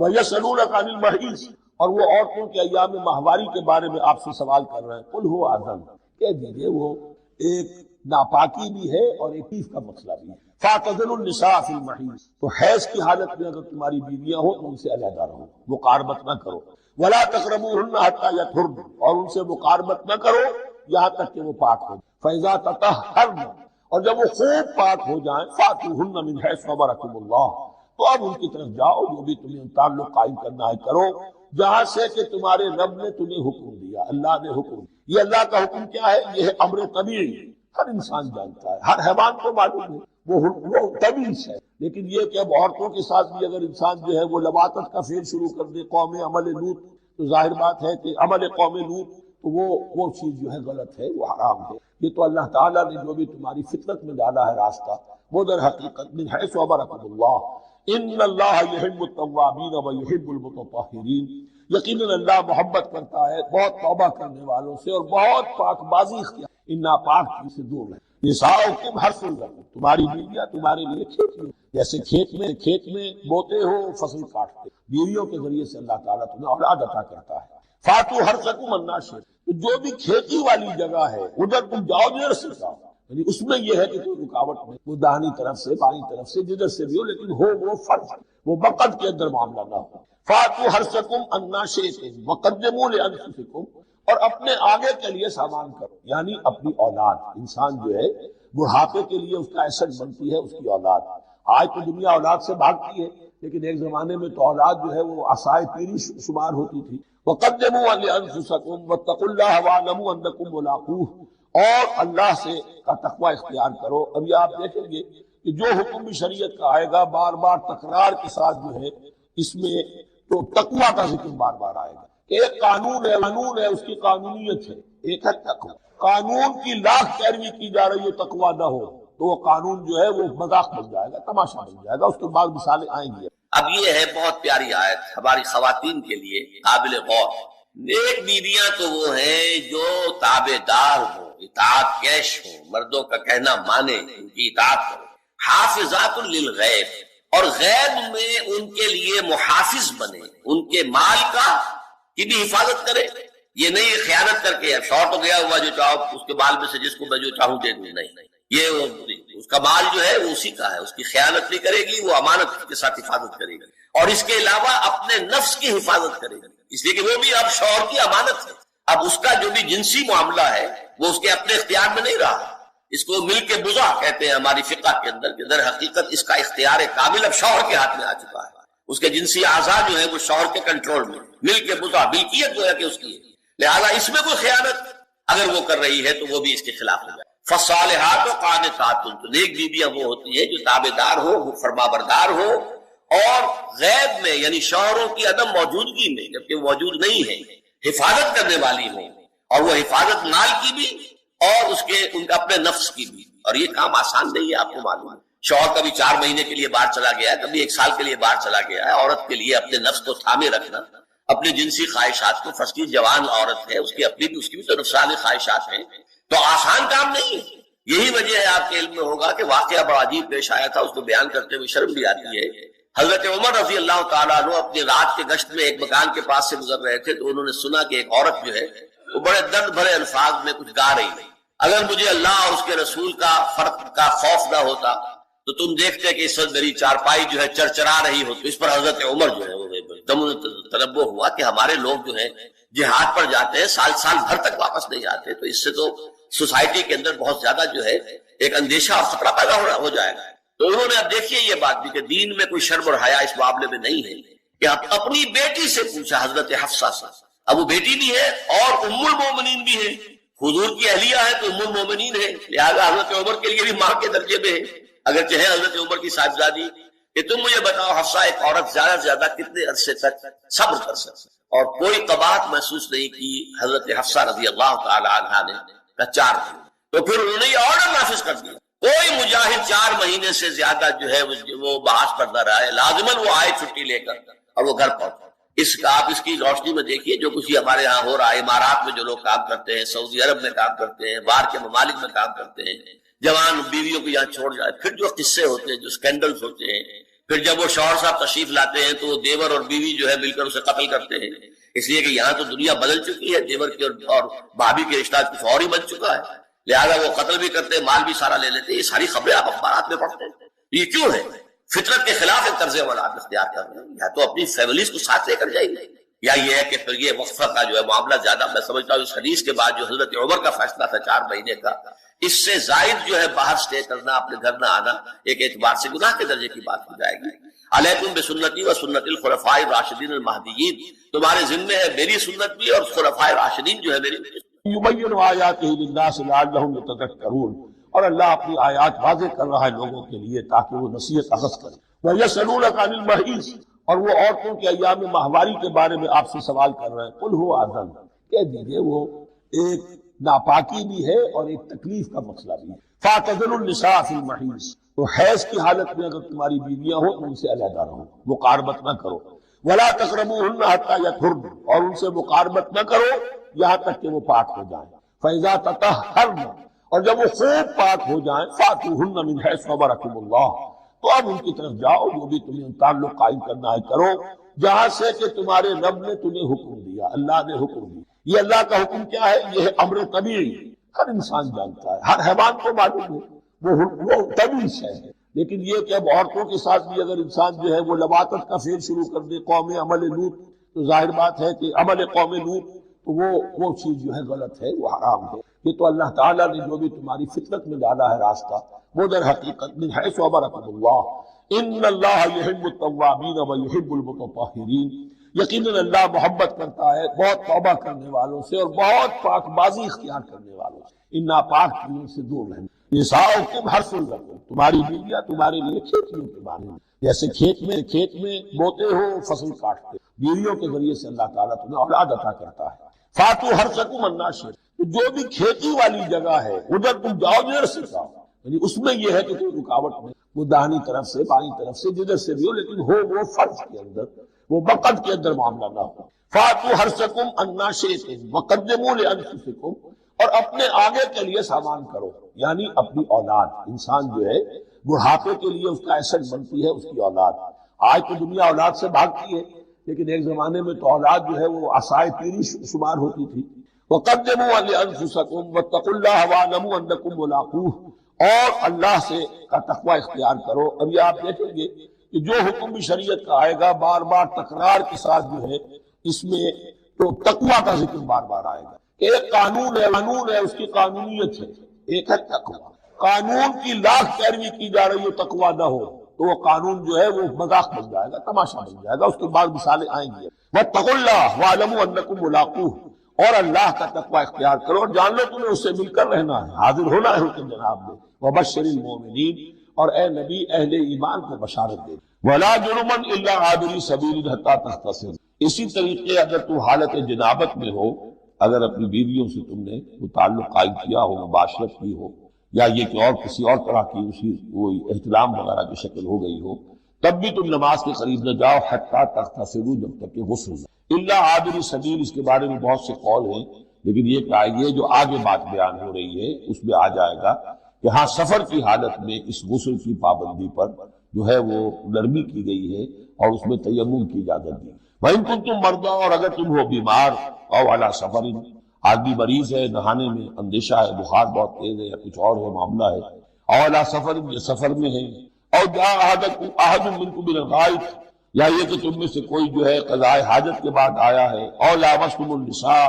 وَيَسْأَلُونَكَ عَنِ الْمَحِيضِ، اور وہ عورتوں کے ایام ماہواری کے بارے میں آپ سے سوال کر رہے ہیں. قُلْ هُوَ أَذًى، کہہ دیجئے وہ ایک ناپاکی بھی ہے اور ایک تکلیف کا مسئلہ بھی ہے. فَاعْتَزِلُوا النِّسَاءَ فِي الْمَحِيضِ، تو حیض کی حالت میں اگر تمہاری بیویاں ہوں تو ان سے علیحدہ رہو، مقاربت نہ کرو. وَلَا تَقْرَبُوهُنَّ حَتَّى يَطْهُرْنَ، اور ان سے مقاربت نہ کرو یہاں تک کہ وہ پاک ہو. فَإِذَا تَطَهَّرْنَ، اور جب وہ خوب پاک ہو جائیں، فَأْتُوهُنَّ مِنْ حَيْثُ أَمَرَكُمُ اللَّهُ، تو اب ان کی طرف جاؤ جو بھی تمہیں تعلق قائم کرنا ہے کرو، جہاں سے کہ تمہارے رب نے تمہیں حکم دیا، اللہ نے حکم. یہ اللہ کا حکم کیا ہے؟ یہ ہے امر طبیعی، ہر انسان جانتا ہے، ہر حیوان کو معلوم ہے، وہ طبیعی ہے. لیکن یہ کہ اب عورتوں کے ساتھ بھی اگر انسان جو ہے وہ لواطت کا فعل شروع کر دے قوم عمل لوط، تو ظاہر بات ہے کہ عمل قوم لوط تو وہ چیز جو ہے غلط ہے، وہ حرام ہے. یہ تو اللہ تعالیٰ نے جو بھی تمہاری فطرت میں ڈالا ہے راستہ، وہ در حقیقت من حیث امرکم اللہ، ان اللہ یحب التوابین ویحب المتطہرین، یقیناً اللہ محبت کرتا ہے بہت توبہ کرنے والوں سے اور بہت پاک بازی اختیار ان ناپاک چیز سے دور رہے. نساؤکم حرث لکم، تمہاری بیویاں تمہارے لیے کھیتی ہیں، جیسے کھیت میں بوتے ہو فصل کاٹتے، بیویوں کے ذریعے سے اللہ تعالیٰ تمہیں اولاد عطا کرتا ہے. فاتو حرثکم انا شئتم، جو بھی کھیتی والی جگہ ہے ادھر تم جاؤ جدھر سے جاؤ، یعنی اس میں یہ ہے کہ کوئی رکاوٹ نہیں، وہ داہنی طرف سے بائیں طرف سے جدھر سے بھی ہو، لیکن ہو وہ فرض، وہ وقت کے اندر معاملہ نہ ہو. فاتو حرثکم انا شئتم وقدموا لانفسکم، اور اپنے آگے کے لیے سامان کرو، یعنی اپنی اولاد. انسان جو ہے بڑھاپے کے لیے اس کا ایسٹ بنتی ہے اس کی اولاد. آج تو دنیا اولاد سے بھاگتی ہے، لیکن ایک زمانے میں تو اولاد جو ہے وہ عصائے پیری شمار ہوتی تھی. وقدموا لانفسکم واتقوا اللہ واعلموا انکم ملاقوہ، اور اللہ سے کا تقوی اختیار کرو. اب یہ آپ دیکھیں گے کہ جو حکم بھی شریعت کا آئے گا بار بار تکرار کے ساتھ جو ہے اس میں تو تقوی کا ذکر بار بار آئے گا. ایک قانون ہے اس کی قانونیت ہے، ایک ہے تقوی. قانون کی لاکھ پیروی کی جا رہی ہے، تقوی نہ ہو تو وہ قانون جو ہے وہ مذاق بن جائے گا، تماشا بن جائے گا. اس کے بعد مثالیں آئیں گی. اب یہ ہے بہت پیاری آیت ہماری خواتین کے لیے قابل غور. نیک بیویاں تو وہ ہیں جو تابع دار ہو، اطاعت کیش ہو، مردوں کا کہنا مانے، ان کی اطاعت کرو. حافظات للغیب، اور غیب میں ان کے لیے محافظ بنے، ان کے مال کی بھی حفاظت کرے. یہ نہیں خیانت کر کے شوہر تو گیا ہوا جو چاہو اس کے مال میں سے جس کو میں جو چاہوں دے دوں، نہیں، یہ اس کا مال جو ہے وہ اسی کا ہے، اس کی خیانت نہیں کرے گی، وہ امانت کے ساتھ حفاظت کرے گی. اور اس کے علاوہ اپنے نفس کی حفاظت کرے گی، اس لیے کہ وہ بھی اب شوہر کی امانت ہے. اب اس کا جو بھی جنسی معاملہ ہے وہ اس کے اپنے اختیار میں نہیں رہا. اس کو مل کے بزا کہتے ہیں ہماری فقہ کے اندر، کہ در حقیقت اس کا اختیار کامل اب شوہر کے ہاتھ میں آ چکا ہے. اس کے جنسی اعضاء جو ہے وہ شوہر کے کنٹرول میں، مل کے بزا، ملکیت جو ہے کہ اس کی ہے. لہذا اس میں کوئی خیانت اگر وہ کر رہی ہے تو وہ بھی اس کے خلاف ہو جائے. فالصالحات قانتات، تو نیک بیویاں وہ ہوتی ہیں جو تابع دار ہو، فرما بردار ہو، اور غیب میں یعنی شوہروں کی عدم موجودگی میں جبکہ وہ موجود نہیں ہے حفاظت کرنے والی ہوں، اور وہ حفاظت مال کی بھی اور ان کا اپنے نفس کی بھی. اور یہ کام آسان نہیں ہے، آپ کو معلوم ہے. شوہر کبھی 4 مہینے کے لیے باہر چلا گیا ہے، کبھی 1 سال کے لیے باہر چلا گیا ہے. عورت کے لیے اپنے نفس کو تھامے رکھنا، اپنی جنسی خواہشات کو، فرض کی جوان عورت ہے اس کی بھی تو نفسانی خواہشات ہیں، تو آسان کام نہیں ہے. یہی وجہ ہے آپ کے علم میں ہوگا کہ واقعہ بڑا عجیب پیش آیا تھا، اس کو بیان کرتے ہوئے شرم بھی آتی ہے. حضرت عمر رضی اللہ تعالیٰ عنہ اپنی رات کے گشت میں ایک مکان کے پاس سے گزر رہے تھے، تو انہوں نے سنا کہ ایک عورت جو ہے وہ بڑے درد بھرے الفاظ میں کچھ گا رہی ہے. اگر مجھے اللہ اور اس کے رسول کا فرق کا خوف نہ ہوتا تو تم دیکھتے کہ اس وقت میری چارپائی جو ہے چرچرا رہی ہو. تو اس پر حضرت عمر جو ہے وہ تنبہ ہوا کہ ہمارے لوگ جو ہیں جہاد پر جاتے ہیں، سال بھر تک واپس نہیں آتے، تو اس سے تو سوسائٹی کے اندر بہت زیادہ جو ہے ایک اندیشہ اور خطرہ پیدا ہو جائے گا. تو انہوں نے اب دیکھیے یہ بات بھی کہ دین میں کوئی شرم اور حیا اس معاملے میں نہیں ہے، کہ اپنی بیٹی سے پوچھا، حضرت حفصہ سے. اب وہ بیٹی بھی ہے اور ام المومنین بھی ہے، حضور کی اہلیہ ہے تو ام المومنین ہے، لہذا حضرت عمر کے لیے بھی ماں کے درجے میں ہے، اگرچہ ہے حضرت عمر کی صاحبزادی. کہ تم مجھے بتاؤ حفصہ، ایک عورت زیادہ سے زیادہ کتنے عرصے تک صبر کر سکتی؟ اور کوئی قباحت محسوس نہیں کی حضرت حفصہ رضی اللہ تعالی عنہا نے. 4 دن. تو پھر انہوں نے یہ آرڈر نافذ کر دیا، کوئی مجاہد 4 مہینے سے زیادہ جو ہے وہ بحث پر نہ رہے، لازماً وہ آئے چھٹی لے کر اور وہ گھر پہنچے. آپ اس کی روشنی میں دیکھیے جو کچھ ہمارے ہاں ہو رہا ہے. امارات میں جو لوگ کام کرتے ہیں، سعودی عرب میں کام کرتے ہیں، باہر کے ممالک میں کام کرتے ہیں، جوان بیویوں کو یہاں چھوڑ جائے، پھر جو قصے ہوتے ہیں، جو سکینڈلز ہوتے ہیں، پھر جب وہ شوہر صاحب تشریف لاتے ہیں تو وہ دیور اور بیوی جو ہے مل کر اسے قتل کرتے ہیں، اس لیے کہ یہاں تو دنیا بدل چکی ہے، دیور کی اور بھابھی کے رشتہ کچھ اور ہی بن چکا ہے، لہٰذا وہ قتل بھی کرتے ہیں، مال بھی سارا لے لیتے ہیں۔ یہ ساری خبریں آپ اخبارات میں پڑھتے ہیں۔ یہ کیوں ہے؟ فطرت کے خلاف ایک طرز عمل آپ اختیار کر رہے ہیں، یا تو اپنی فیملیز کو ساتھ لے کر جائیں گے، یا یہ ہے کہ پھر یہ وقفہ کا جو ہے معاملہ زیادہ، میں سمجھتا ہوں اس حدیث کے بعد جو حضرت عمر کا فیصلہ تھا 4 مہینے کا، اس سے زائد جو ہے باہر سٹے کرنا، اپنے گھر نہ آنا، ایک اعتبار سے گناہ کے درجے کی بات ہو جائے گی۔ علیکم بسنتی و سنت الخلفاء الراشدین المہدیین، تمہارے ذمے ہے میری سنت بھی اور خلفاء راشدین جو ہے میری۔ یبین آیاتہ للناس لعلہم یتذکرون، اور اللہ اپنی آیات واضح کر رہا ہے لوگوں کے لیے تاکہ وہ نصیحت اخذ کریں۔ وَيَسْأَلُونَكَ عَنِ الْمَحِيضِ، اور وہ عورتوں کے ایام ماہواری کے بارے میں آپ سے سوال کر رہے ہیں۔ قُلْ هُوَ أَذًى، کہہ دیجئے وہ ایک ناپاکی بھی ہے اور ایک تکلیف کا مسئلہ بھی ہے۔ فَاعْتَزِلُوا النِّسَاءَ فِي الْمَحِيضِ، تو حیض کی حالت میں اگر تمہاری بیویاں ہوں تو ان سے علیحدہ رہو، مقاربت نہ کرو۔ وَلَا تَقْرَبُوهُنَّ حَتَّى يَطْهُرْنَ، اور ان سے مقاربت نہ کرو یہاں تک کہ وہ پاک ہو جائیں۔ فَإِذَا تَطَهَّرْنَ، اور جب وہ خوب پاک ہو جائیں، فَأْتُوهُنَّ مِنْ حَيْثُ أَمَرَكُمُ اللَّهُ، تو اب ان کی طرف جاؤ جو بھی تمہیں تعلق قائم کرنا ہے کرو، جہاں سے کہ تمہارے رب نے تمہیں حکم دیا، اللہ نے حکم دیا۔ یہ اللہ کا حکم کیا ہے؟ یہ ہے امر طبیعی، ہر انسان جانتا ہے، ہر حیوان کو معلوم ہے، وہ طبیعی ہے۔ لیکن یہ کہ اب عورتوں کے ساتھ بھی اگر انسان جو ہے وہ لواطت کا فعل شروع کر دے، قوم عمل لوط، تو ظاہر بات ہے کہ عمل قوم لوط وہ چیز جو ہے غلط ہے، وہ حرام ہے۔ یہ تو اللہ تعالیٰ نے جو بھی تمہاری فطرت میں ڈالا ہے راستہ، وہ در حقیقت من حیث امرکم اللہ، ان اللہ یحب التوابین و یحب المتطہرین، یقیناً اللہ محبت کرتا ہے بہت توبہ کرنے والوں سے اور بہت پاک بازی اختیار کرنے والوں سے۔ ان ناپاک چیزوں سے دور رہنا۔ نساؤکم حرث لکم، تمہاری بیویاں تمہارے لیے کھیتیوں کے مانند ہیں، جیسے کھیت میں بوتے ہو فصل کاٹتے، بیویوں کے ذریعے سے اللہ تعالیٰ تمہیں اولاد عطا کرتا ہے۔ فاتو حرثکم انا شئتم، جو بھی کھیتی والی جگہ ہے ادھر تم جاؤ جدھر سے جاؤ، یعنی اس میں یہ ہے کہ کوئی رکاوٹ نہیں، وہ داہنی طرف سے بائیں طرف سے جدھر سے بھی ہو، لیکن ہو وہ فرض کے اندر، وہ وقت کے اندر معاملہ نہ ہو۔ فاتو حرثکم انا شئتم وقدموا لانفسکم، اور اپنے آگے کے لیے سامان کرو، یعنی اپنی اولاد۔ انسان جو ہے بڑھاپے کے لیے اس کا ایسٹ بنتی ہے اس کی اولاد۔ آج تو دنیا اولاد سے بھاگتی ہے، لیکن ایک زمانے میں تو اولاد جو ہے وہ عصائے پیری شمار ہوتی تھی۔ وَقَدِّمُوا لِأَنفُسَكُمْ وَاتَّقُوا اللَّهَ وَاعْلَمُوا أَنَّكُمْ مُلَاقُوهُ، اور اللہ سے کا تقوی اختیار کرو۔ اب یہ آپ دیکھیں گے کہ جو حکم بھی شریعت کا آئے گا بار بار تکرار کے ساتھ جو ہے اس میں تو تقوی کا ذکر بار بار آئے گا۔ ایک قانون ہے اس کی قانونیت ہے، ایک ہے تقوی۔ قانون کی لاکھ پیروی کی جا رہی ہے، تقوی نہ ہو تو وہ قانون جو ہے وہ مذاق بن جائے گا، تماشا بن جائے گا۔ اس کے بعد مثالیں آئیں گی۔ وَاتَّقُوا اللَّهَ وَاعْلَمُوا أَنَّكُمْ مُلَاقُوهُ، اور اللہ کا تقوی اختیار کرو اور جان لو تمہیں اس سے مل کر رہنا ہے، حاضر ہونا ہے حکم جناب میں۔ وَبَشِّرِ الْمُؤْمِنِينَ، اور اے نبی اہل ایمان کو بشارت دے۔ وَلَا جُنُبًا إِلَّا عَابِرِي سَبِيلٍ حَتَّىٰ تَغْتَسِلُوا، اسی طریقے اگر تم حالت جنابت میں ہو، اگر اپنی بیویوں سے تم نے وہ تعلق قائم کیا ہو، مباشرت کی ہو، یا یہ کہ اور کسی اور طرح کی اسی کوئی احتلام وغیرہ کی شکل ہو گئی ہو، تب بھی تم نماز کے قریب نہ جاؤ حتیٰ تغتسلوا، جب تک کہ غسل نہ۔ الا عابر سبیل، اس کے بارے میں بہت سے قول ہیں، لیکن یہ کہ یہ جو آگے بات بیان ہو رہی ہے اس میں آ جائے گا کہ ہاں سفر کی حالت میں اس غسل کی پابندی پر جو ہے وہ نرمی کی گئی ہے اور اس میں تیمم کی اجازت دی۔ وَإِن كُنتُم مَرْضَىٰ، اور اگر تم ہو بیمار، او علی سفر، آدمی مریض ہے، نہانے میں اندیشہ ہے، بخار بہت تیز ہے یا کچھ اور ہے معاملہ ہے، او علی سفر، یہ سفر میں ہے، او جاء احد منکم من الغائط، یا یہ کہ تم میں سے کوئی جو ہے قضاء حاجت کے بعد آیا ہے، او لامستم النساء،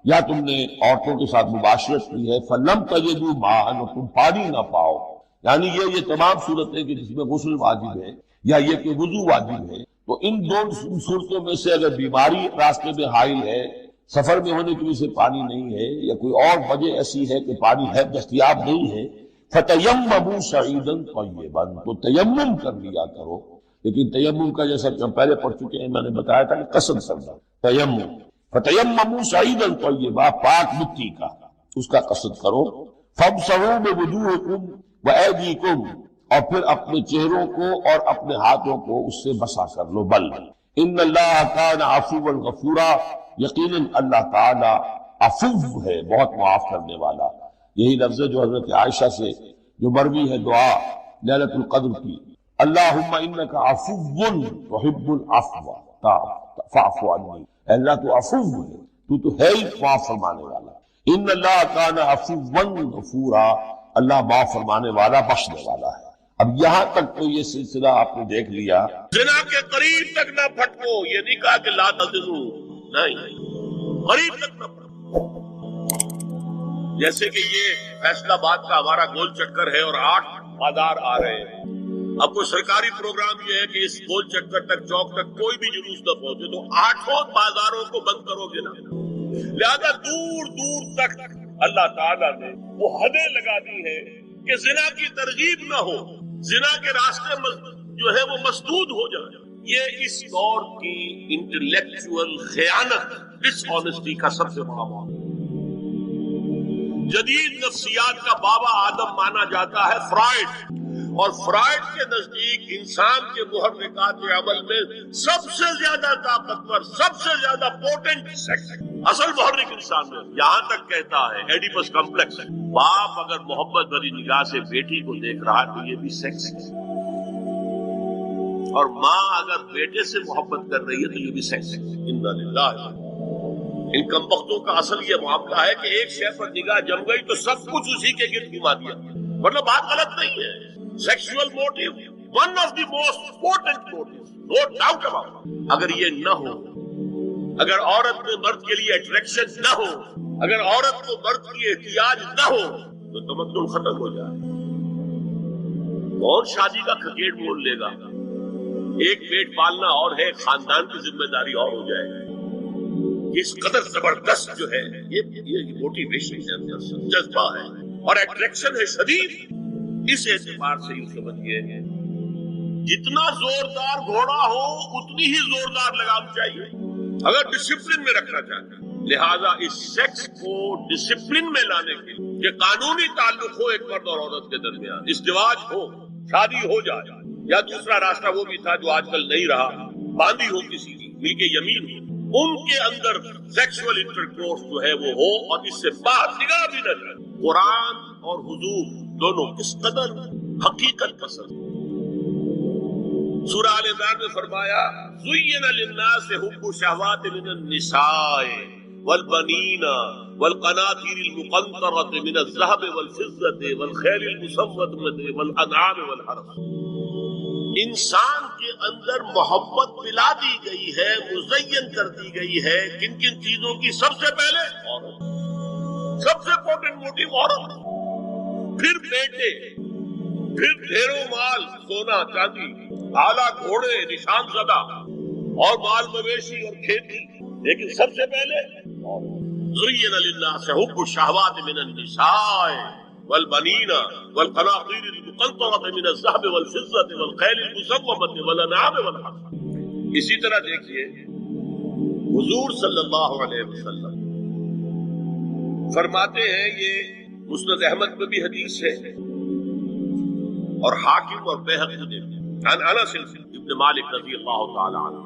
یا تم نے عورتوں کے ساتھ مباشرت کی ہے، فلم تجدوا ماء، تم پانی نہ پاؤ، یعنی یہ تمام صورتیں کہ جس میں غسل واجب ہے یا یہ کہ وضو واجب ہے، تو ان دو صورتوں میں سے اگر بیماری راستے میں حائل ہے، سفر میں ہونے کی وجہ سے پانی نہیں ہے، یا کوئی اور وجہ ایسی ہے کہ پانی ہے دستیاب نہیں ہے، فَتَيَمَّمُوا صَعِيدًا طَيِّبًا، تو تیمم کر لیا کرو۔ لیکن تیمم کا جیسا کہ ہم پہلے پڑھ چکے ہیں، میں نے بتایا تھا کہ قصد کرنا تیمم، فَتَيَمَّمُوا صَعِيدًا طَيِّبًا، پاک مٹی کا اس کا قصد کرو۔ فَامْسَحُوا بِوُجُوهِكُمْ وَأَيْدِيكُمْ، اور پھر اپنے چہروں کو اور اپنے ہاتھوں کو اس سے مسح کر لو۔ بل ان اللہ کان عفوا غفورا، یقیناً اللہ تعالی عفو ہے، بہت معاف کرنے والا۔ یہی لفظ ہے جو حضرت عائشہ سے جو مروی ہے دعا لیلۃ القدر کی، اللہم انک عفو تحب العفو فاعف عنی، اے اللہ تو عفو ہے، تو ہے ہی معاف فرمانے والا۔ ان اللہ کان عفوا غفورا، اللہ معاف فرمانے والا بخشنے والا ہے۔ اب یہاں تک تو یہ سلسلہ آپ نے دیکھ لیا۔ زنا کے قریب تک نہ پھٹکو، یہ نہیں کہا کہ لا تزنو، نہیں، قریب تک نہ پھٹکو۔ جیسے کہ یہ فیصلہ آباد کا ہمارا گول چکر ہے اور 8 بازار آ رہے ہیں، اب کوئی سرکاری پروگرام یہ ہے کہ اس گول چکر تک، چوک تک کوئی بھی جلوس نہ پہنچے، تو 8 بازاروں کو بند کرو گے نا، لہذا دور دور تک اللہ تعالیٰ نے وہ حدیں لگا دی ہے کہ زنا کی ترغیب نہ ہو، زنا کے راستے جو ہے وہ مسدود ہو جائے۔ یہ اس دور کی انٹلیکچوئل خیانت، ڈس آنیسٹی کا سب سے بڑا معاملہ۔ جدید نفسیات کا بابا آدم مانا جاتا ہے فرائڈ، اور فرائڈ کے نزدیک انسان کے محرکات عمل میں سب سے زیادہ طاقتور، سب سے زیادہ پوٹنٹ سیکس، اصل محرک انسان میں، یہاں تک کہتا ہے ایڈیپس کمپلیکس، باپ اگر محبت بھری نگاہ سے بیٹی کو دیکھ رہا ہے تو یہ بھی سیکس ہے، اور ماں اگر بیٹے سے محبت کر رہی ہے تو یہ بھی سیکس ہے۔ انا للہ، ان کمبختوں کا اصل یہ معاملہ ہے کہ ایک شے پر نگاہ جم گئی تو سب کچھ اسی کے گرد گھما دیا، مطلب بات غلط نہیں ہے۔ Sexual motive one of the most important motive, no doubt about. اگر یہ نہ ہو، اگر عورت میں مرد کے لیے اٹریکشن نہ ہو، اگر عورت کو مرد کی احتیاج نہ ہو تو تمدن ختم ہو جائے۔ کون شادی کا کھکیڑ مول لے گا؟ ایک پیٹ پالنا اور ہے، خاندان کی ذمہ داری اور ہو جائے گی۔ اس قدر زبردست جو ہے یہ موٹیویشن ہے، جذبہ ہے اور اٹریکشن ہے شدید۔ اس اعتبار سے یوں سمجھیے جتنا زوردار گھوڑا ہو اتنی ہی زوردار لگام چاہیے اگر ڈسپلن میں رکھنا چاہتے ہیں۔ لہذا اس سیکس کو ڈسپلن میں لانے کے لیے کہ قانونی تعلق ہو ایک مرد اور عورت کے درمیان، ازدواج ہو، شادی ہو جائے، یا دوسرا راستہ وہ بھی تھا جو آج کل نہیں رہا، باندھی ہو کسی کی، مل کے یمین ہو، ان کے اندر سیکسول انٹرکورس جو ہے وہ ہو اور اس سے باہر نگاہ بھی نہ جائے۔ قرآن اور حضور دونوں کس قدر حقیقت پسند۔ سورہ آل عمران میں فرمایا زُيِّنَ لِلنَّاسِ حُبُّ الشَّهَوَاتِ مِنَ النِّسَاءِ وَالْبَنِينَ وَالْقَنَاطِيرِ الْمُقَنطَرَةِ مِنَ الذَّهَبِ وَالْفِضَّةِ وَالْخَيْلِ الْمُسَوَّمَةِ وَالْأَنْعَامِ وَالْحَرْثِ۔ انسان کے اندر محبت پلا دی گئی ہے، مزین کر دی گئی ہے، کن کن چیزوں کی؟ سب سے پہلے عورت، سب سے امپورٹنٹ موٹیو عورت، پھر بیٹے، پھر ڈھیروں مال، سونا چاندی، اعلیٰ گھوڑے، نشان زدہ اور مال مویشی اور کھیتی، لیکن سب سے پہلے زُيِّنَ لِلنَّاسِ حُبُّ الشَّهَوَاتِ مِنَ النِّسَاءِ وَالْبَنِينَ وَالْقَنَاطِيرِ الْمُقَنطَرَةِ مِنَ الذَّهَبِ وَالْفِضَّةِ وَالْخَيْلِ الْمُسَوَّمَةِ وَالْأَنْعَامِ وَالْحَرْثِ۔ اسی طرح دیکھیے حضور صلی اللہ علیہ وسلم فرماتے ہیں، یہ مسند احمد میں بھی حدیث ہے اور حاکم اور بیہقی نے، عن انس ابن مالک رضی اللہ تعالی عنہ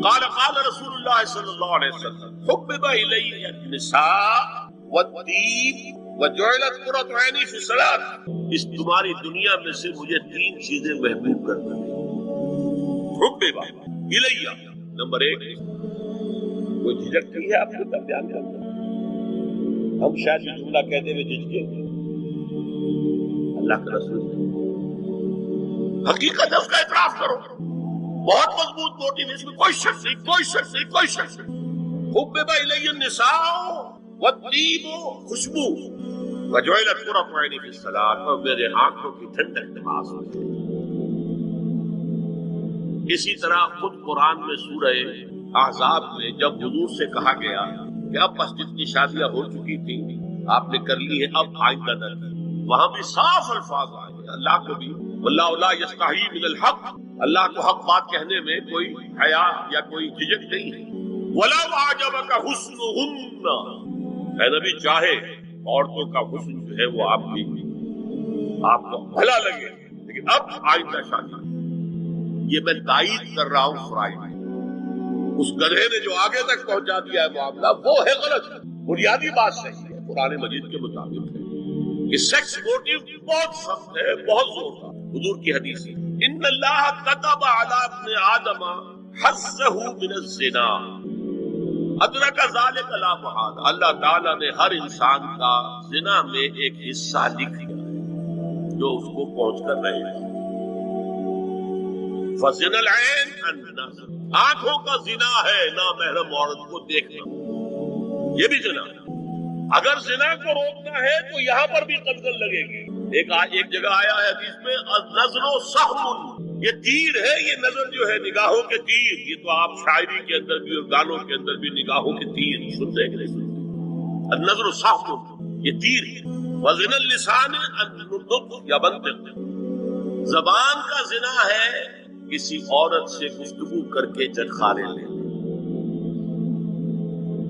قال قال رسول اللہ صلی اللہ علیہ وسلم حبب الی النساء والطیب وجعلت قرۃ عینی فی الصلاۃ۔ اس تمہاری دنیا میں سے مجھے 3 چیزیں محبوب کر دی۔ حبب الی، نمبر 1، کوئی جھجک نہیں ہے آپ کو تب بیان کرنا، ہم شاید یہ جملہ کہتے ہوئے جھجکے، اللہ کا رسول حقیقت ہے اس کا اعتراف کرو، بہت مضبوط موٹیو، اس میں کوئی شک نہیں، کوئی شک نہیں، کوئی شک نہیں۔ حبب الی النساء والطیب، خوشبو، وجعلت قرۃ عینی فی الصلاۃ، اور میرے آنکھوں کی ٹھنڈک نماز میں۔ اسی طرح خود قرآن میں سورہ احزاب میں جب حضور سے کہا گیا کہ اب بس جتنی شادیاں ہو چکی تھی آپ نے کر لی ہے، اب آئندہ نہ کی، وہاں بھی صاف الفاظ آئے ہیں، اللہ کو بھی واللہ لا یستحیی من الحق، اللہ کو حق بات کہنے میں کوئی حیا یا کوئی جھجک نہیں ہے۔ وَلَوْ أَعْجَبَكَ حُسْنُهُنَّ، اے نبی چاہے عورتوں کا حسن جو ہے وہ آپ کو بھلا لگے، لیکن اب آئندہ شادی، یہ میں تائید کر رہا ہوں فرائض۔ اس گدھے نے جو آگے تک پہنچا دیا ہے معاملہ وہ ہے غلط، بنیادی بات صحیح ہے، قرآن مجید کے مطابق ہے کہ سیکس موٹیو بہت سخت ہے، بہت زور ہے۔ حضور کی حدیث ہے ان اللہ كتب علی ابن آدم حظہ من الزنا ادرک ذلک لا محالہ. اللہ تعالیٰ نے ہر انسان کا زنا میں ایک حصہ لکھ دیا ہے جو اس کو پہنچ کر رہے گا. فزنا العین النظر، آنکھوں کا زنا ہے نامحرم عورت کو دیکھنا، یہ بھی زنا ہے. اگر زنا کو روکنا ہے تو یہاں پر بھی قدغن لگے گی. ایک جگہ آیا ہے حدیث میں النظر سہم، یہ تیر ہے، یہ نظر جو ہے نگاہوں کے تیر. یہ تو آپ شاعری کے اندر بھی اور گانوں کے اندر بھی نگاہوں کے تیر سنتے ہیں کہ نہیں سنتے. النظر سہم، یہ تیر ہے. وزن اللسان النطق یا منطق، زبان کا زنا ہے کسی عورت سے گفتگو کر کے چرخارے لے.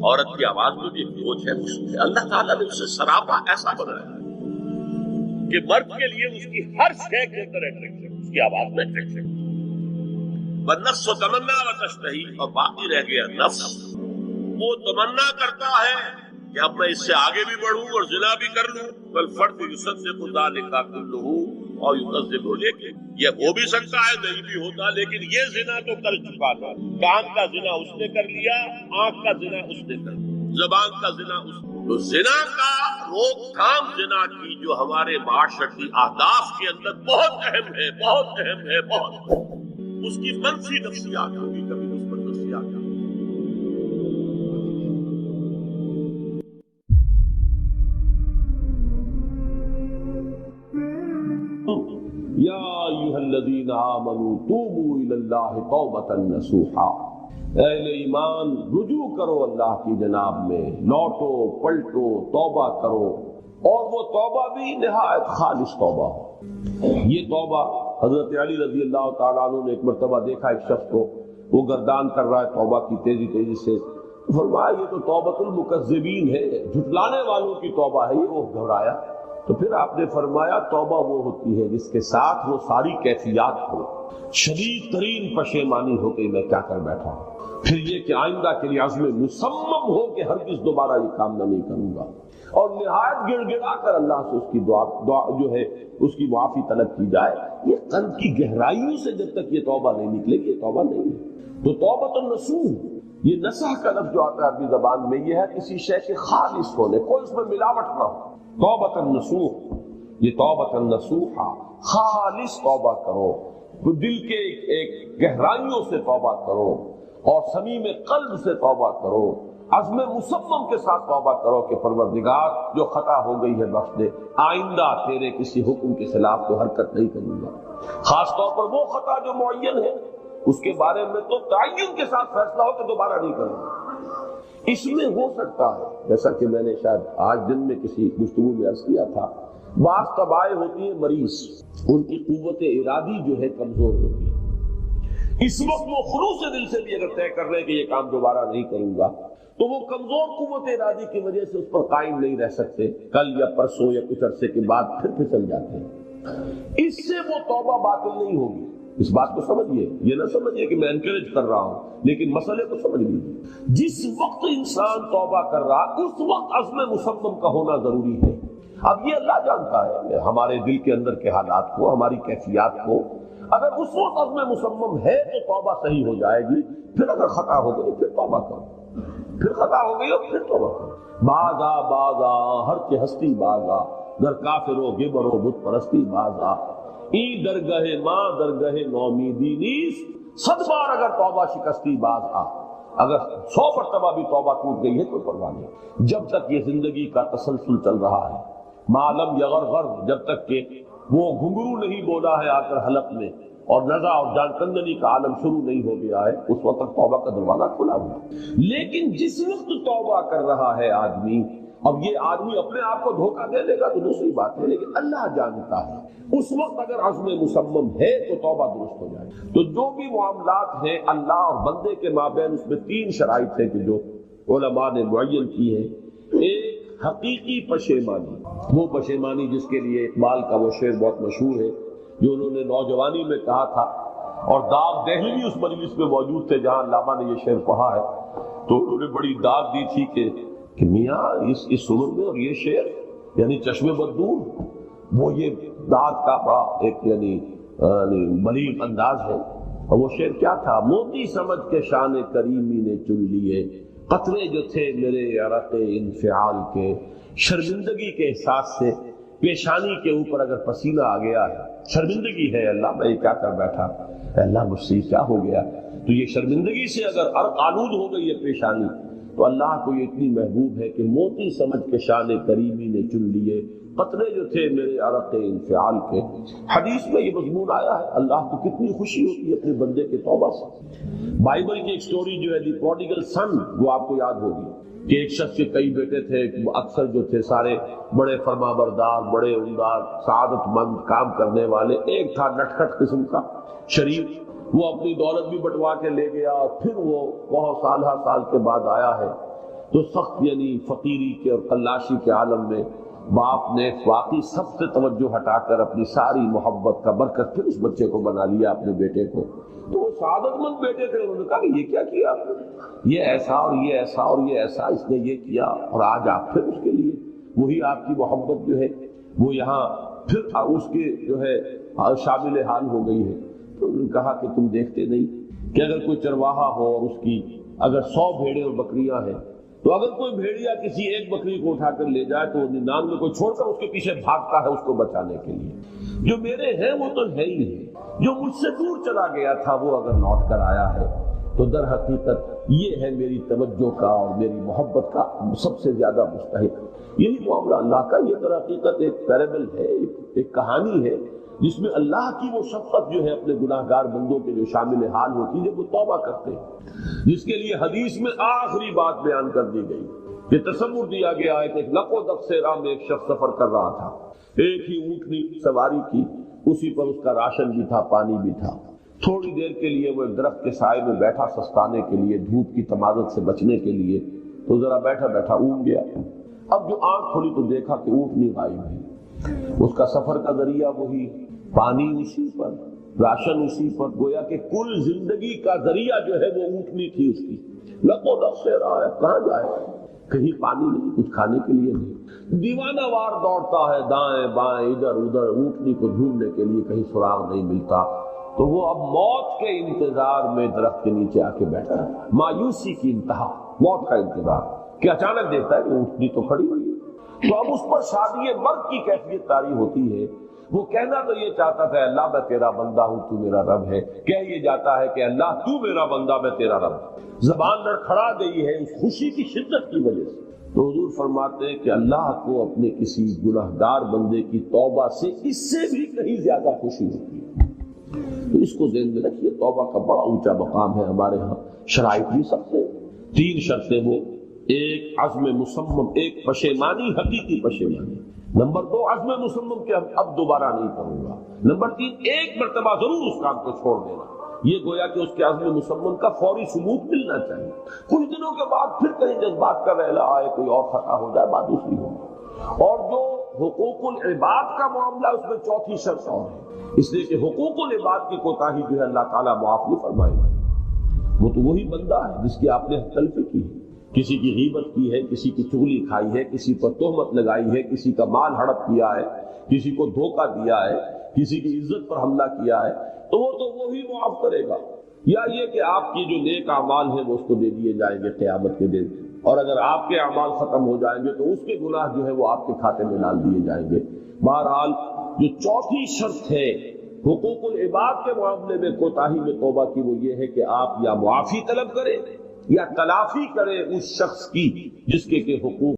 عورت کی آواز میں بھی ایک سوچ ہے. اللہ تعالیٰ نے اسے سراپا ایسا بنایا کہ مرد کے لیے اس کی ہر شے کے اندر اٹریکشن، اس کی آواز میں اٹریکشن. والنفس تمنا و تشتہی، اور باقی رہ گیا نفس، وہ تمنا کرتا ہے کہ اب میں اس سے آگے بھی بڑھوں اور زنا بھی کر لوں. والفرد یصدق ذلک کلہ اور یکذب، لیکن یہ ہو بھی سکتا ہے نہیں بھی ہوتا، لیکن یہ زنا تو کر چکا تھا. کان کا زنا اس نے کر لیا، آنکھ کا زنا اس نے کر لیا، زبان کا زنا اس نے. تو زنا کا روک تھام، زنا کی جو ہمارے معاشرتی اہداف کے اندر بہت اہم ہے، بہت اہم ہے، بہت. اس کی منفی نفسیات ہوگی، کبھی مثبت نفسیات ہوگی. یا ایھا الذین آمنوا توبوا الی اللہ توبۃ نصوحا، اہل ایمان رجوع کرو اللہ کی جناب میں، لوٹو پلٹو توبہ کرو، اور وہ توبہ بھی نہایت خالص توبہ ہو. یہ توبہ حضرت علی رضی اللہ تعالیٰ عنہ نے ایک مرتبہ دیکھا ایک شخص کو، وہ گردان کر رہا ہے توبہ کی تیزی تیزی سے. فرمایا یہ تو توبۃ المکذبین ہے، جھٹلانے والوں کی توبہ ہے. یہ وہ گھبرایا. تو پھر آپ نے فرمایا توبہ وہ ہوتی ہے جس کے ساتھ وہ ساری کیفیات ہو، شدید ترین پشیمانی ہو کہ میں کیا کر بیٹھا ہوں، پھر یہ کہ آئندہ کے لیے عزم مصمم ہو کہ ہرگز دوبارہ یہ کام میں نہیں کروں گا، اور نہایت گڑ گڑا کر اللہ سے اس کی دعا جو ہے اس کی معافی طلب کی جائے. یہ قلب کی گہرائیوں سے جب تک یہ توبہ نہیں نکلے گی یہ توبہ نہیں ہے. تو توبۃ النصوح، یہ نصح کا لفظ جو آتا ہے عربی زبان میں، یہ ہے کسی شے کے خالص ہونے، کوئی اس میں ملاوٹ نہ ہو. توبۃ النصوح، یہ توبۃ النصوحہ، خالص توبہ کرو، دل کے ایک گہرائیوں سے توبہ کرو، اور صمیم قلب سے توبہ کرو، عزم مصمم کے ساتھ توبہ کرو کہ پروردگار جو خطا ہو گئی ہے بخش دے، آئندہ تیرے کسی حکم کے خلاف تو حرکت نہیں کروں گا. خاص طور پر وہ خطا جو معین ہے اس کے بارے میں تو تعین کے ساتھ فیصلہ ہو کہ دوبارہ نہیں کروں گا. اس میں ہو سکتا ہے جیسا کہ میں نے شاید آج دن میں کسی گفتگو میں عرض کیا تھا، بعض طبائع ہوتی ہیں مریض، ان کی قوت ارادی جو ہے کمزور ہوتی ہے. اس وقت وہ خلوص دل سے بھی اگر طے کر لیں کہ یہ کام دوبارہ نہیں کروں گا تو وہ کمزور قوت ارادی کی وجہ سے اس پر قائم نہیں رہ سکتے، کل یا پرسوں یا کچھ عرصے کے بعد پھر پھسل جاتے ہیں. اس سے وہ توبہ باطل نہیں ہوگی. اس بات کو سمجھیے، یہ نہ سمجھیے کہ میں انکریج کر رہا ہوں، لیکن مسئلے کو سمجھ لیجیے. جس وقت انسان توبہ کر رہا اس وقت عزم مصمم کا ہونا ضروری ہے. اب یہ اللہ جانتا ہے ہمارے دل کے اندر کے حالات کو، ہماری کیفیات کو. اگر اس وقت عزم مصمم ہے تو توبہ صحیح ہو جائے گی. پھر اگر خطا ہو گئی پھر توبہ کرو، پھر خطا ہو گئی اور پھر توبہ کرو. بازا بازا ہر کے ہستی بازا، در کافر و گبر و بت پرستی بازا، ای درگہ ماں درگہ نومیدی نیست، 100 بار اگر توبہ شکستی باز آ. اگر 100 مرتبہ بھی توبہ ٹوٹ گئی ہے کوئی پرواہ نہیں، جب تک یہ زندگی کا تسلسل چل رہا ہے. معلوم یغرغر، جب تک کہ وہ گھنگرو نہیں بولا ہے آ کر حلق میں، اور نزع اور جان کندنی کا عالم شروع نہیں ہو گیا ہے، اس وقت تک توبہ کا دروازہ کھلا ہوا. لیکن جس وقت توبہ کر رہا ہے آدمی، اب یہ آدمی اپنے آپ کو دھوکہ دے لے گا تو دوسری بات ہے، لیکن اللہ جانتا ہے اس وقت اگر عزم مصمم ہے تو توبہ درست ہو جائے. تو جو بھی معاملات ہیں اللہ اور بندے کے مابین، اس میں 3 شرائط ہیں کہ جو علماء نے معین کی ہے. ایک حقیقی پشیمانی، وہ پشیمانی جس کے لیے اقبال کا وہ شعر بہت مشہور ہے جو انہوں نے نوجوانی میں کہا تھا، اور داغ دہلی اس مجلس میں موجود تھے جہاں علامہ نے یہ شعر پڑھا ہے. تو انہوں نے بڑی داد دی تھی کہ میاں اس عمر میں اور یہ شعر یعنی چشم بددور، وہ یہ داد کا بڑا ایک یعنی بلیغ انداز ہے. اور وہ شعر کیا تھا؟ موتی سمجھ کے شان کریمی نے چن لیے، قطرے جو تھے میرے عرق انفعال کے. شرمندگی کے احساس سے پیشانی کے اوپر اگر پسینہ آ گیا ہے، شرمندگی ہے، اللہ میں یہ کیا کر بیٹھا، اللہ مجھ سے کیا ہو گیا، تو یہ شرمندگی سے اگر عرق آلود ہو گئی ہے پیشانی، تو اللہ کو یہ اتنی محبوب ہے کہ موتی سمجھ کے شان کریمی نے چن لیے، قطرے جو تھے میرے عرق انفعال کے. حدیث میں یہ مضمون آیا ہے. اللہ کو کتنی خوشی ہوتی ہے اپنے بندے کے توبہ سے. بائبل کی ایک سٹوری جو ہے دی پروڈیگل سن، وہ آپ کو یاد ہوگی کہ ایک شخص کے کئی بیٹے تھے، اکثر جو تھے سارے بڑے فرما بردار، بڑے عمدار، سعادت مند، کام کرنے والے. ایک تھا نٹکھٹ قسم کا شریف، وہ اپنی دولت بھی بٹوا کے لے گیا، اور پھر وہ بہت سال کے بعد آیا ہے تو سخت یعنی فقیری کے اور قلاشی کے عالم میں باپ نے واقعی سب سے توجہ ہٹا کر اپنی ساری محبت کا برکت پھر اس بچے کو بنا لیا، اپنے بیٹے کو. تو وہ سعادت مند بیٹے تھے، انہوں نے کہا کہ یہ کیا کیا آپ نے، یہ ایسا اور یہ ایسا اور یہ ایسا، اس نے یہ کیا، اور آج آپ پھر اس کے لیے وہی آپ کی محبت جو ہے وہ یہاں پھر اس کے جو ہے شامل حال ہو گئی ہے. تو انہوں نے کہا کہ تم دیکھتے نہیں کہ اگر کوئی چرواہا ہو اور اس کی اگر 100 بھیڑیں اور بکریاں ہیں، تو اگر کوئی بھیڑیا کسی ایک بکری کو اٹھا کر لے جائے تو 99 کو چھوڑ کر اس کے پیچھے بھاگتا ہے اس کو بچانے کے لیے. جو میرے ہیں وہ تو ہے ہی ہے، جو مجھ سے دور چلا گیا تھا وہ اگر لوٹ کر آیا ہے تو در حقیقت یہ ہے میری توجہ کا اور میری محبت کا سب سے زیادہ مستحق. یہی معاملہ اللہ کا. یہ در حقیقت ایک پیرابل ہے، ایک کہانی ہے جس میں اللہ کی وہ شفقت جو ہے اپنے گناہ گار بندوں کے جو شامل حال ہوتی ہے وہ توبہ کرتے ہیں، جس کے لیے حدیث میں آخری بات بیان کر دی گئی کہ تصور دیا گیا ہے کہ ایک لق و دق سے راہ میں ایک شخص سفر کر رہا تھا، ایک ہی اونٹنی سواری کی، اسی پر اس کا راشن بھی تھا، پانی بھی تھا. تھوڑی دیر کے لیے وہ ایک درخت کے سائے میں بیٹھا سستانے کے لیے، دھوپ کی تمازت سے بچنے کے لیے. تو ذرا بیٹھا بیٹھا اونگ گیا. اب جو آنکھ کھولی تو دیکھا کہ اونٹنی غائب ہے، اس کا سفر کا ذریعہ وہی، پانی اسی پر، راشن اسی پر، گویا کہ کل زندگی کا ذریعہ جو ہے وہ اونٹنی تھی اس کی. لقو دق سے رہا ہے، کہاں جائے، کہیں پانی نہیں، کچھ کھانے کے لیے نہیں. دیوانہ وار دوڑتا ہے دائیں بائیں ادھر ادھر اونٹنی کو ڈھونڈنے کے لیے، کہیں سراغ نہیں ملتا. تو وہ اب موت کے انتظار میں درخت کے نیچے آ کے بیٹھا ہے. مایوسی کی انتہا، موت کا انتظار کہ اچانک دیکھتا ہے کہ اونٹنی تو کھڑی ہوئی ہے. تو اب اس پر شادی مرگ کی کیفیت طاری ہوتی ہے. وہ کہنا تو یہ چاہتا تھا اللہ میں تیرا بندہ ہوں تو میرا رب ہے، کہہ یہ جاتا ہے کہ اللہ تو میرا بندہ میں تیرا رب. زبان لڑکھڑا گئی ہے اس خوشی کی شدت کی وجہ سے. تو حضور فرماتے ہیں کہ اللہ کو اپنے کسی گناہگار بندے کی توبہ سے اس سے بھی کہیں زیادہ خوشی ہوتی ہے. تو اس کو ذہن میں رکھیے، توبہ کا بڑا اونچا مقام ہے ہمارے ہاں. شرائط بھی سب سے 3 شرطیں، وہ ایک عزم مصمم، ایک پشیمانی، حقیقی پشیمانی. نمبر 2 عزم مصمم کہ اب دوبارہ نہیں کروں گا. نمبر 3 ایک مرتبہ ضرور اس کام کو چھوڑ دینا. یہ گویا کہ اس کے عزم مصمم کا فوری ثبوت ملنا چاہیے. کچھ دنوں کے بعد پھر کہیں جذبات کا ویلا آئے، کوئی اور خطا ہو جائے، بات دوسری ہو. اور جو حقوق العباد کا معاملہ اس میں 4تھی شرط اور ہے، اس لیے کہ حقوق العباد کی کوتاہی جو ہے اللہ تعالیٰ معاف نہیں فرمائے گا. وہ تو وہی بندہ ہے جس کی آپ نے تلفی کی ہے، کسی کی غیبت کی ہے، کسی کی چغلی کھائی ہے، کسی پر تہمت لگائی ہے، کسی کا مال ہڑپ کیا ہے، کسی کو دھوکہ دیا ہے، کسی کی عزت پر حملہ کیا ہے، تو وہ تو وہی معاف کرے گا. یا یہ کہ آپ کی جو نیک اعمال ہیں وہ اس کو دے دیے جائیں گے قیامت کے دن، اور اگر آپ کے اعمال ختم ہو جائیں گے تو اس کے گناہ جو ہے وہ آپ کے کھاتے میں ڈال دیے جائیں گے. بہرحال جو 4تھی شرط ہے حقوق العباد کے معاملے میں کوتاہی میں توبہ کی، وہ یہ ہے کہ آپ یا معافی طلب کریں یا تلافی کریں اس شخص کی جس کے حقوق